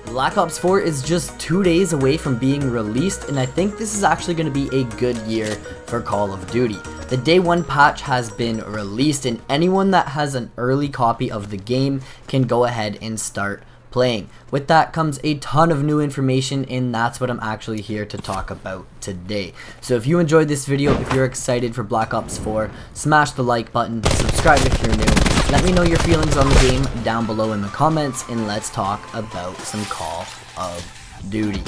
Black Ops 4 is just 2 days away from being released, and I think this is actually going to be a good year for Call of Duty. The Day 1 patch has been released, and anyone that has an early copy of the game can go ahead and start playing. With that comes a ton of new information, and that's what I'm actually here to talk about today. So if you enjoyed this video, if you're excited for Black Ops 4, smash the like button, subscribe if you're new, let me know your feelings on the game down below in the comments, and let's talk about some Call of Duty.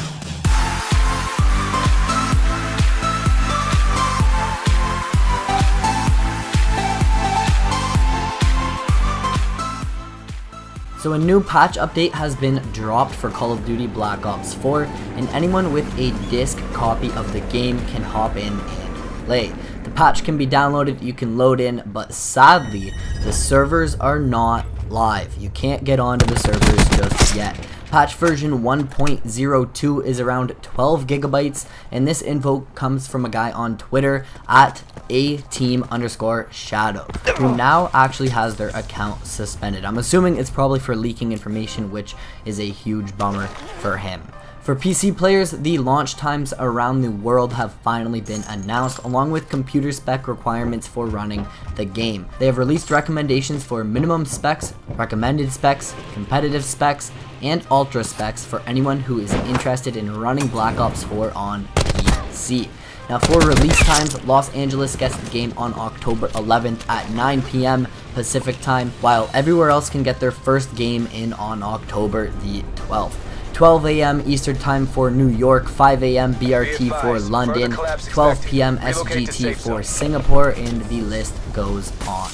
So a new patch update has been dropped for Call of Duty Black Ops 4, and anyone with a disc copy of the game can hop in and play. The patch can be downloaded, you can load in, but sadly, the servers are not live. You can't get onto the servers just yet. Patch version 1.02 is around 12 gigabytes, and this info comes from a guy on Twitter at @ateam_shadow, who now actually has their account suspended. I'm assuming it's probably for leaking information, which is a huge bummer for him. For PC players, the launch times around the world have finally been announced, along with computer spec requirements for running the game. They have released recommendations for minimum specs, recommended specs, competitive specs, and ultra specs for anyone who is interested in running Black Ops 4 on PC. Now for release times, Los Angeles gets the game on October 11th at 9 p.m. Pacific time, while everywhere else can get their first game in on October the 12th. 12 a.m. Eastern Time for New York, 5 a.m. BRT for London, 12 p.m. SGT for Singapore, and the list goes on.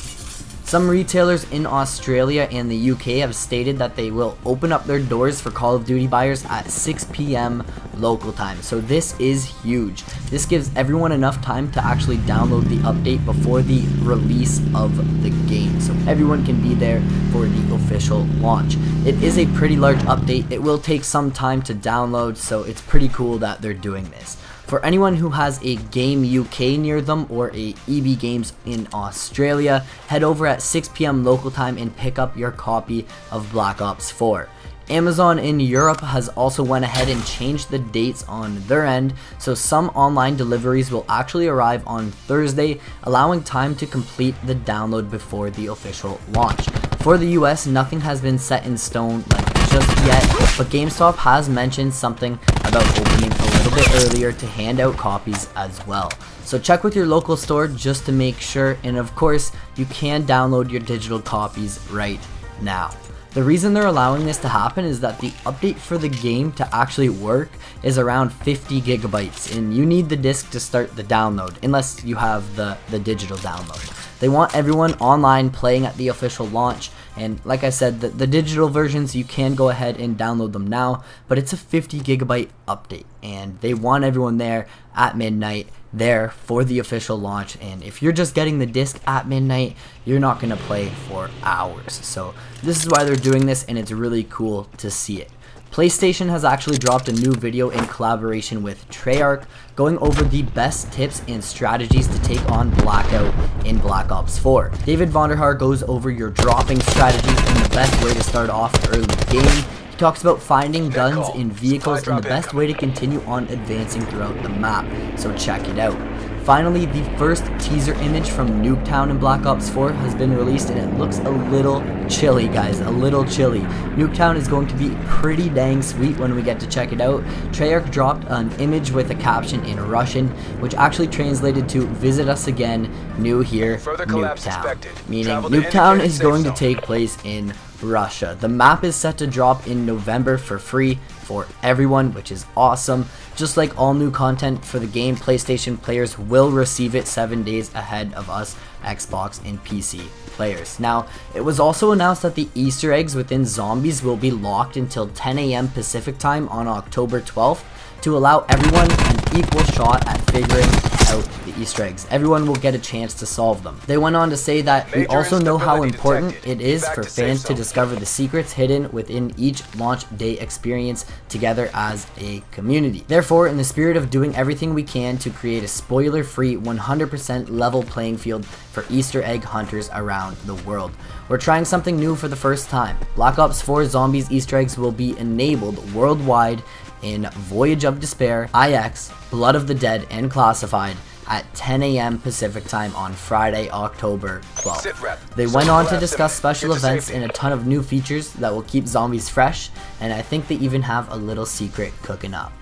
Some retailers in Australia and the UK have stated that they will open up their doors for Call of Duty buyers at 6 p.m. local time. So this is huge. This gives everyone enough time to actually download the update before the release of the game, so everyone can be there for the official launch. It is a pretty large update. It will take some time to download, so it's pretty cool that they're doing this. For anyone who has a Game UK near them or a EB Games in Australia, head over at 6 p.m. local time and pick up your copy of Black Ops 4. Amazon in Europe has also went ahead and changed the dates on their end, so some online deliveries will actually arrive on Thursday, allowing time to complete the download before the official launch. For the US, nothing has been set in stone just yet, but GameStop has mentioned something about opening a little bit earlier to hand out copies as well. So check with your local store just to make sure, and of course, you can download your digital copies right now. The reason they're allowing this to happen is that the update for the game to actually work is around 50 gigabytes, and you need the disc to start the download, unless you have the digital download. They want everyone online playing at the official launch, and like I said, the digital versions, you can go ahead and download them now, but it's a 50 gigabyte update, and they want everyone there at midnight, there for the official launch. And if you're just getting the disc at midnight, you're not going to play for hours. So this is why they're doing this, and it's really cool to see it. PlayStation has actually dropped a new video in collaboration with Treyarch, going over the best tips and strategies to take on Blackout in Black Ops 4. David Vonderhaar goes over your dropping strategies and the best way to start off early game. He talks about finding guns in vehicles and the best way to continue on advancing throughout the map, so check it out. Finally, the first teaser image from Nuketown in Black Ops 4 has been released, and it looks a little chilly, guys, a little chilly. Nuketown is going to be pretty dang sweet when we get to check it out. Treyarch dropped an image with a caption in Russian, which actually translated to "Visit us again, new here, Nuketown," meaning Nuketown is going to take place in Russia. The map is set to drop in November for free for everyone, which is awesome. Just like all new content for the game, PlayStation players will receive it 7 days ahead of us Xbox and PC players. Now, it was also announced that the Easter eggs within zombies will be locked until 10 a.m. Pacific time on October 12th. to allow everyone an equal shot at figuring out the Easter eggs. Everyone will get a chance to solve them. They went on to say that we also know how important it is for fans to discover the secrets hidden within each launch day experience together as a community. Therefore, in the spirit of doing everything we can to create a spoiler-free 100% level playing field for Easter egg hunters around the world, we're trying something new for the first time. Black Ops 4 Zombies Easter eggs will be enabled worldwide in Voyage of Despair, IX, Blood of the Dead, and Classified at 10 AM Pacific time on Friday, October 12th. They went on to discuss special events and a ton of new features that will keep zombies fresh, and I think they even have a little secret cooking up.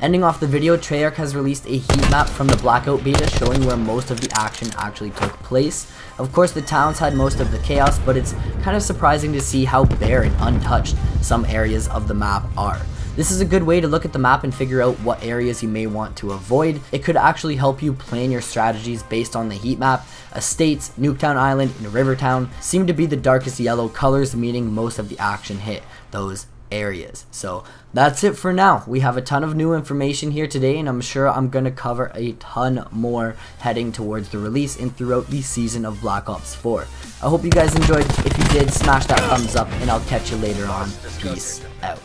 Ending off the video, Treyarch has released a heat map from the Blackout beta showing where most of the action actually took place. Of course, the towns had most of the chaos, but it's kind of surprising to see how bare and untouched some areas of the map are. This is a good way to look at the map and figure out what areas you may want to avoid. It could actually help you plan your strategies based on the heat map. Estates, Nuketown Island, and Rivertown seem to be the darkest yellow colors, meaning most of the action hit those areas. So that's it for now. We have a ton of new information here today, and I'm sure I'm going to cover a ton more heading towards the release and throughout the season of Black Ops 4. I hope you guys enjoyed. If you did, smash that thumbs up, and I'll catch you later on. Peace out.